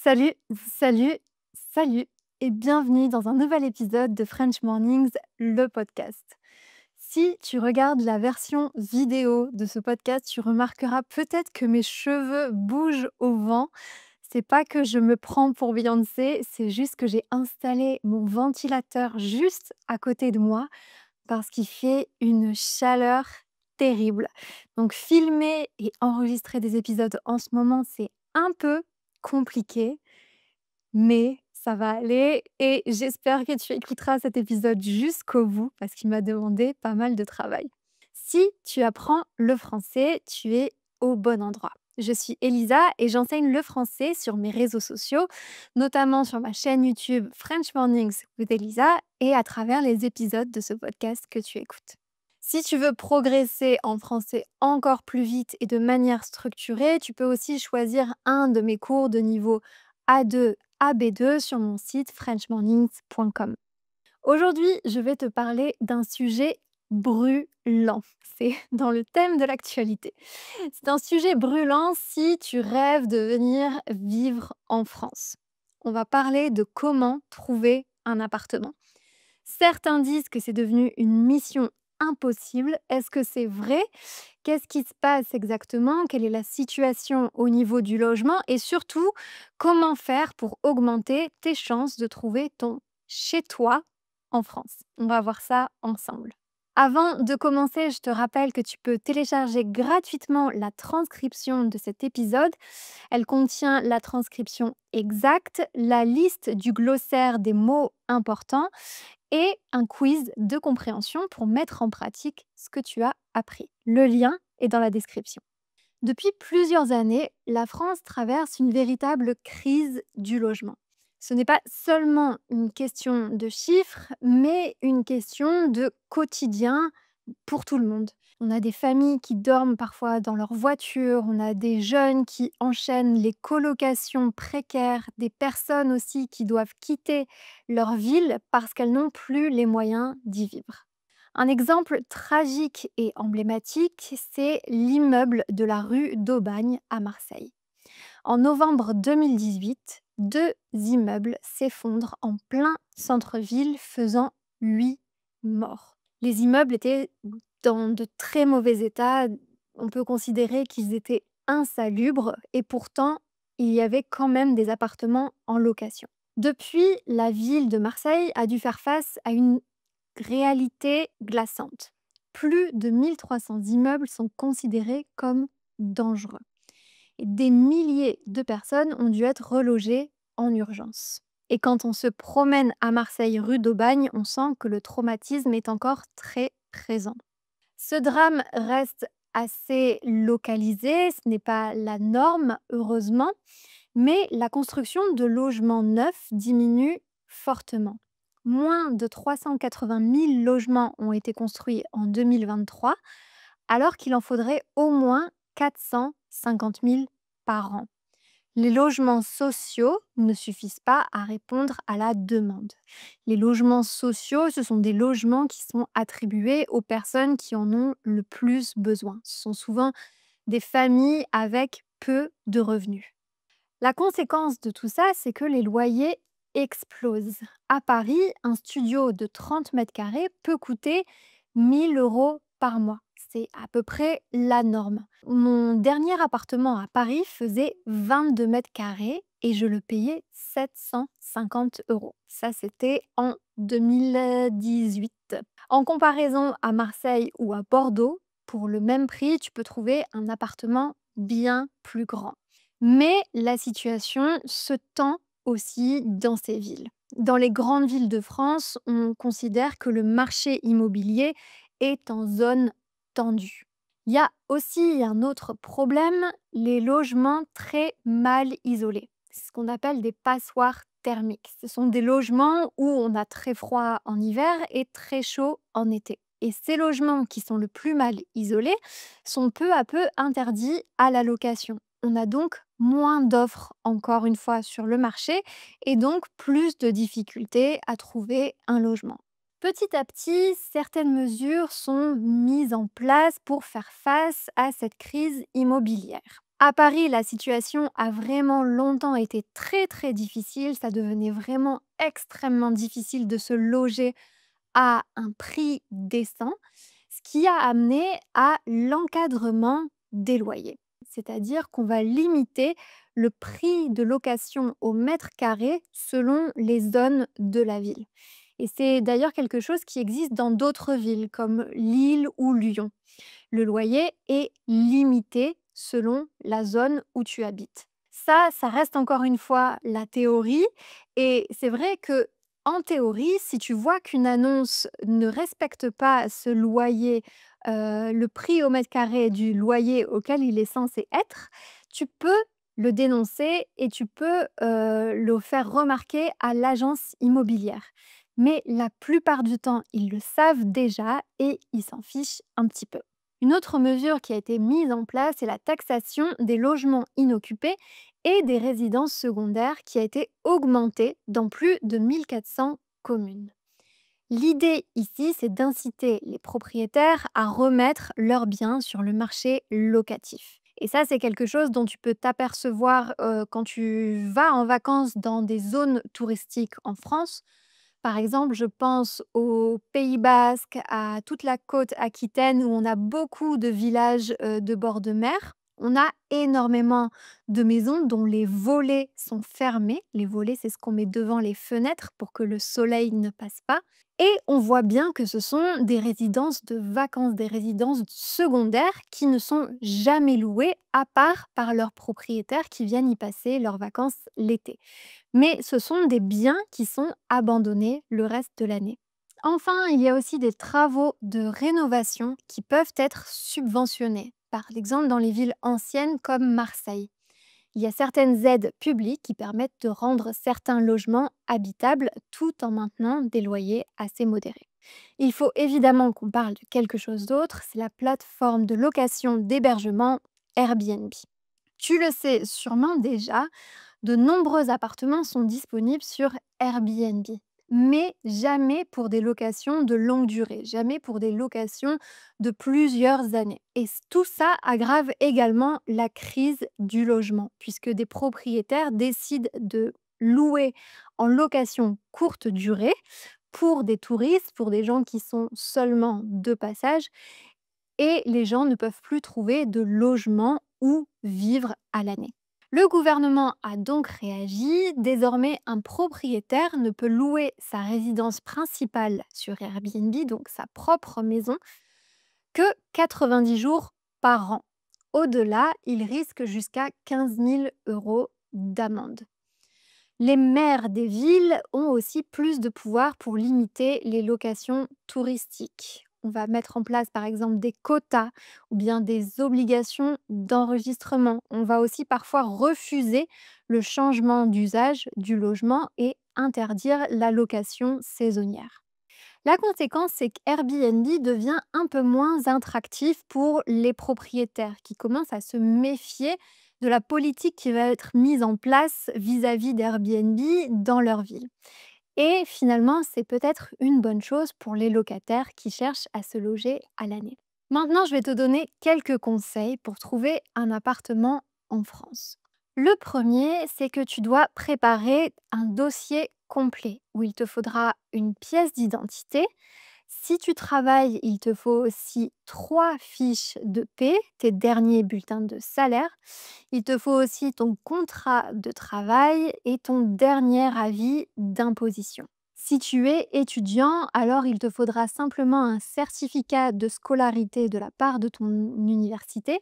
Salut, salut, salut et bienvenue dans un nouvel épisode de French Mornings, le podcast. Si tu regardes la version vidéo de ce podcast, tu remarqueras peut-être que mes cheveux bougent au vent. C'est pas que je me prends pour Beyoncé, c'est juste que j'ai installé mon ventilateur juste à côté de moi parce qu'il fait une chaleur terrible. Donc filmer et enregistrer des épisodes en ce moment, c'est un peu compliqué, mais ça va aller et j'espère que tu écouteras cet épisode jusqu'au bout parce qu'il m'a demandé pas mal de travail. Si tu apprends le français, tu es au bon endroit. Je suis Elisa et j'enseigne le français sur mes réseaux sociaux, notamment sur ma chaîne YouTube French Mornings with Elisa et à travers les épisodes de ce podcast que tu écoutes. Si tu veux progresser en français encore plus vite et de manière structurée, tu peux aussi choisir un de mes cours de niveau A2 à B2 sur mon site frenchmornings.com. Aujourd'hui, je vais te parler d'un sujet brûlant. C'est dans le thème de l'actualité. C'est un sujet brûlant si tu rêves de venir vivre en France. On va parler de comment trouver un appartement. Certains disent que c'est devenu une mission impossible. Est-ce que c'est vrai? Qu'est-ce qui se passe exactement? Quelle est la situation au niveau du logement? Et surtout, comment faire pour augmenter tes chances de trouver ton chez-toi en France? On va voir ça ensemble. Avant de commencer, je te rappelle que tu peux télécharger gratuitement la transcription de cet épisode. Elle contient la transcription exacte, la liste du glossaire des mots importants et un quiz de compréhension pour mettre en pratique ce que tu as appris. Le lien est dans la description. Depuis plusieurs années, la France traverse une véritable crise du logement. Ce n'est pas seulement une question de chiffres, mais une question de quotidien pour tout le monde. On a des familles qui dorment parfois dans leur voiture, on a des jeunes qui enchaînent les colocations précaires, des personnes aussi qui doivent quitter leur ville parce qu'elles n'ont plus les moyens d'y vivre. Un exemple tragique et emblématique, c'est l'immeuble de la rue d'Aubagne à Marseille. En novembre 2018, deux immeubles s'effondrent en plein centre-ville, faisant 8 morts. Les immeubles étaient dans de très mauvais état. On peut considérer qu'ils étaient insalubres et pourtant, il y avait quand même des appartements en location. Depuis, la ville de Marseille a dû faire face à une réalité glaçante. Plus de 1300 immeubles sont considérés comme dangereux. Et des milliers de personnes ont dû être relogées en urgence. Et quand on se promène à Marseille rue d'Aubagne, on sent que le traumatisme est encore très présent. Ce drame reste assez localisé, ce n'est pas la norme, heureusement, mais la construction de logements neufs diminue fortement. Moins de 380 000 logements ont été construits en 2023, alors qu'il en faudrait au moins 450 000 par an. Les logements sociaux ne suffisent pas à répondre à la demande. Les logements sociaux, ce sont des logements qui sont attribués aux personnes qui en ont le plus besoin. Ce sont souvent des familles avec peu de revenus. La conséquence de tout ça, c'est que les loyers explosent. À Paris, un studio de 30 mètres carrés peut coûter 1000 euros par mois. C'est à peu près la norme. Mon dernier appartement à Paris faisait 22 mètres carrés et je le payais 750 euros. Ça, c'était en 2018. En comparaison à Marseille ou à Bordeaux, pour le même prix, tu peux trouver un appartement bien plus grand. Mais la situation se tend aussi dans ces villes. Dans les grandes villes de France, on considère que le marché immobilier est en zone tendue. Il y a aussi un autre problème, les logements très mal isolés. C'est ce qu'on appelle des passoires thermiques. Ce sont des logements où on a très froid en hiver et très chaud en été. Et ces logements qui sont le plus mal isolés sont peu à peu interdits à la location. On a donc moins d'offres, encore une fois, sur le marché et donc plus de difficultés à trouver un logement. Petit à petit, certaines mesures sont mises en place pour faire face à cette crise immobilière. À Paris, la situation a vraiment longtemps été très, très difficile. Ça devenait vraiment extrêmement difficile de se loger à un prix décent, ce qui a amené à l'encadrement des loyers. C'est-à-dire qu'on va limiter le prix de location au mètre carré selon les zones de la ville. Et c'est d'ailleurs quelque chose qui existe dans d'autres villes comme Lille ou Lyon. Le loyer est limité selon la zone où tu habites. Ça reste encore une fois la théorie et c'est vrai que en théorie, si tu vois qu'une annonce ne respecte pas ce loyer, le prix au mètre carré du loyer auquel il est censé être, tu peux le dénoncer et tu peux, le faire remarquer à l'agence immobilière. Mais la plupart du temps, ils le savent déjà et ils s'en fichent un petit peu. Une autre mesure qui a été mise en place, c'est la taxation des logements inoccupés et des résidences secondaires qui a été augmentée dans plus de 1400 communes. L'idée ici, c'est d'inciter les propriétaires à remettre leurs biens sur le marché locatif. Et ça, c'est quelque chose dont tu peux t'apercevoir quand tu vas en vacances dans des zones touristiques en France. Par exemple, je pense au Pays basque, à toute la côte aquitaine où on a beaucoup de villages de bord de mer. On a énormément de maisons dont les volets sont fermés. Les volets, c'est ce qu'on met devant les fenêtres pour que le soleil ne passe pas. Et on voit bien que ce sont des résidences de vacances, des résidences secondaires qui ne sont jamais louées à part par leurs propriétaires qui viennent y passer leurs vacances l'été. Mais ce sont des biens qui sont abandonnés le reste de l'année. Enfin, il y a aussi des travaux de rénovation qui peuvent être subventionnés, par exemple dans les villes anciennes comme Marseille. Il y a certaines aides publiques qui permettent de rendre certains logements habitables tout en maintenant des loyers assez modérés. Il faut évidemment qu'on parle de quelque chose d'autre, c'est la plateforme de location d'hébergement Airbnb. Tu le sais sûrement déjà, de nombreux appartements sont disponibles sur Airbnb, mais jamais pour des locations de longue durée, jamais pour des locations de plusieurs années. Et tout ça aggrave également la crise du logement, puisque des propriétaires décident de louer en location courte durée pour des touristes, pour des gens qui sont seulement de passage, et les gens ne peuvent plus trouver de logement où vivre à l'année. Le gouvernement a donc réagi. Désormais, un propriétaire ne peut louer sa résidence principale sur Airbnb, donc sa propre maison, que 90 jours par an. Au-delà, il risque jusqu'à 15 000 euros d'amende. Les maires des villes ont aussi plus de pouvoir pour limiter les locations touristiques. On va mettre en place par exemple des quotas ou bien des obligations d'enregistrement. On va aussi parfois refuser le changement d'usage du logement et interdire la location saisonnière. La conséquence, c'est qu'Airbnb devient un peu moins attractif pour les propriétaires qui commencent à se méfier de la politique qui va être mise en place vis-à-vis d'Airbnb dans leur ville. Et finalement, c'est peut-être une bonne chose pour les locataires qui cherchent à se loger à l'année. Maintenant, je vais te donner quelques conseils pour trouver un appartement en France. Le premier, c'est que tu dois préparer un dossier complet où il te faudra une pièce d'identité. Si tu travailles, il te faut aussi 3 fiches de paie, tes derniers bulletins de salaire. Il te faut aussi ton contrat de travail et ton dernier avis d'imposition. Si tu es étudiant, alors il te faudra simplement un certificat de scolarité de la part de ton université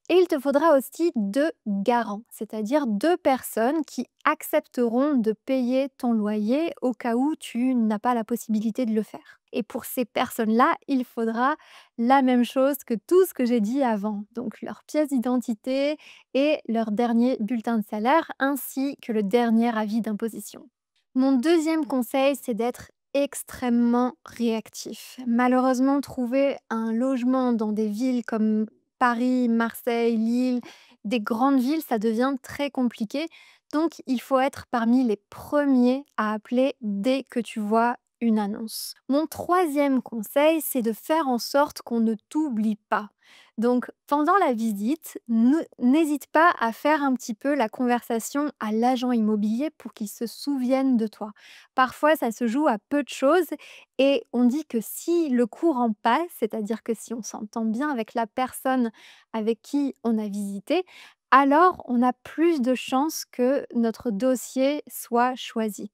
et il te faudra aussi 2 garants, c'est-à-dire 2 personnes qui accepteront de payer ton loyer au cas où tu n'as pas la possibilité de le faire. Et pour ces personnes-là, il faudra la même chose que tout ce que j'ai dit avant, donc leur pièce d'identité et leur dernier bulletin de salaire, ainsi que le dernier avis d'imposition. Mon deuxième conseil, c'est d'être extrêmement réactif. Malheureusement, trouver un logement dans des villes comme Paris, Marseille, Lille, des grandes villes, ça devient très compliqué. Donc, il faut être parmi les premiers à appeler dès que tu vois une annonce. Mon troisième conseil, c'est de faire en sorte qu'on ne t'oublie pas. Donc, pendant la visite, n'hésite pas à faire un petit peu la conversation à l'agent immobilier pour qu'il se souvienne de toi. Parfois, ça se joue à peu de choses et on dit que si le courant passe, c'est-à-dire que si on s'entend bien avec la personne avec qui on a visité, alors on a plus de chances que notre dossier soit choisi.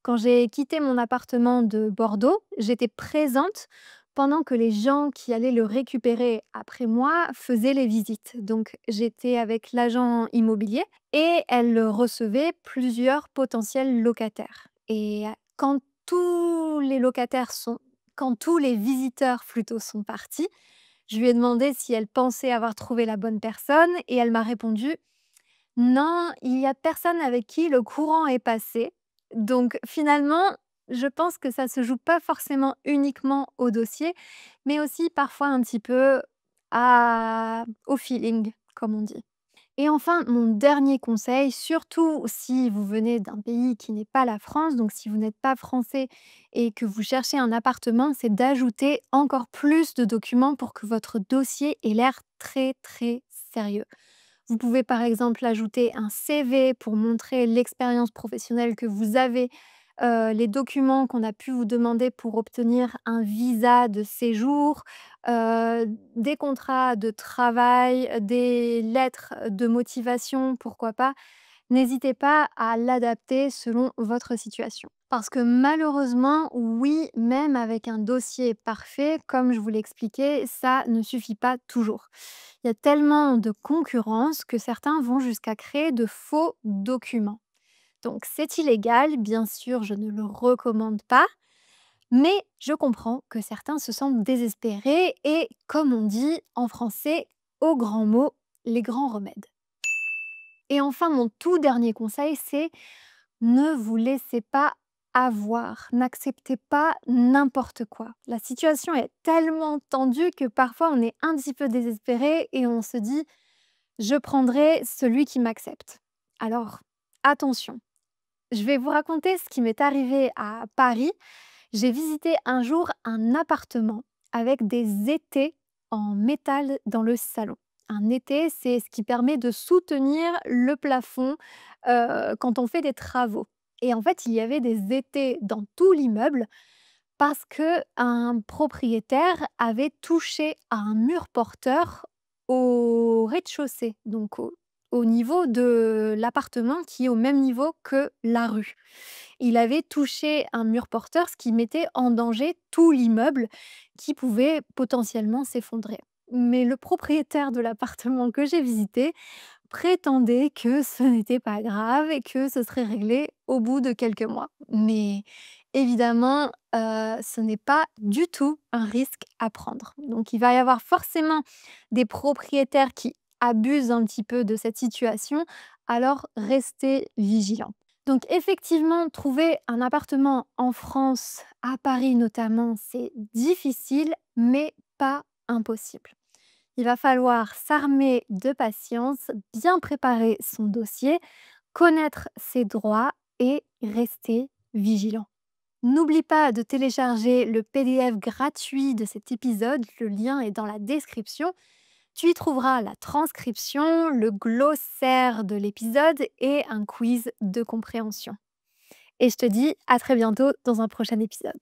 Quand j'ai quitté mon appartement de Bordeaux, j'étais présente pendant que les gens qui allaient le récupérer après moi faisaient les visites. Donc j'étais avec l'agent immobilier et elle recevait plusieurs potentiels locataires. Et tous les locataires sont, quand tous les visiteurs plutôt sont partis, je lui ai demandé si elle pensait avoir trouvé la bonne personne et elle m'a répondu non, il y a personne avec qui le courant est passé. Donc finalement, je pense que ça se joue pas forcément uniquement au dossier, mais aussi parfois un petit peu au feeling, comme on dit. Et enfin, mon dernier conseil, surtout si vous venez d'un pays qui n'est pas la France, donc si vous n'êtes pas français et que vous cherchez un appartement, c'est d'ajouter encore plus de documents pour que votre dossier ait l'air très très sérieux. Vous pouvez par exemple ajouter un CV pour montrer l'expérience professionnelle que vous avez, les documents qu'on a pu vous demander pour obtenir un visa de séjour, des contrats de travail, des lettres de motivation, pourquoi pas. N'hésitez pas à l'adapter selon votre situation. Parce que malheureusement, oui, même avec un dossier parfait, comme je vous l'ai expliqué, ça ne suffit pas toujours. Il y a tellement de concurrence que certains vont jusqu'à créer de faux documents. Donc c'est illégal, bien sûr, je ne le recommande pas, mais je comprends que certains se sentent désespérés et, comme on dit en français, aux grands mots, les grands remèdes. Et enfin, mon tout dernier conseil, c'est ne vous laissez pas avoir, n'acceptez pas n'importe quoi. La situation est tellement tendue que parfois on est un petit peu désespéré et on se dit je prendrai celui qui m'accepte. Alors attention, je vais vous raconter ce qui m'est arrivé à Paris. J'ai visité un jour un appartement avec des étais en métal dans le salon. Un étai, c'est ce qui permet de soutenir le plafond quand on fait des travaux. Et en fait, il y avait des étais dans tout l'immeuble parce que un propriétaire avait touché à un mur porteur au rez-de-chaussée, donc au niveau de l'appartement qui est au même niveau que la rue. Il avait touché un mur porteur, ce qui mettait en danger tout l'immeuble qui pouvait potentiellement s'effondrer. Mais le propriétaire de l'appartement que j'ai visité prétendait que ce n'était pas grave et que ce serait réglé au bout de quelques mois. Mais évidemment, ce n'est pas du tout un risque à prendre. Donc il va y avoir forcément des propriétaires qui abusent un petit peu de cette situation, alors restez vigilants. Donc effectivement, trouver un appartement en France, à Paris notamment, c'est difficile, mais pas impossible. Il va falloir s'armer de patience, bien préparer son dossier, connaître ses droits et rester vigilant. N'oublie pas de télécharger le PDF gratuit de cet épisode, le lien est dans la description. Tu y trouveras la transcription, le glossaire de l'épisode et un quiz de compréhension. Et je te dis à très bientôt dans un prochain épisode.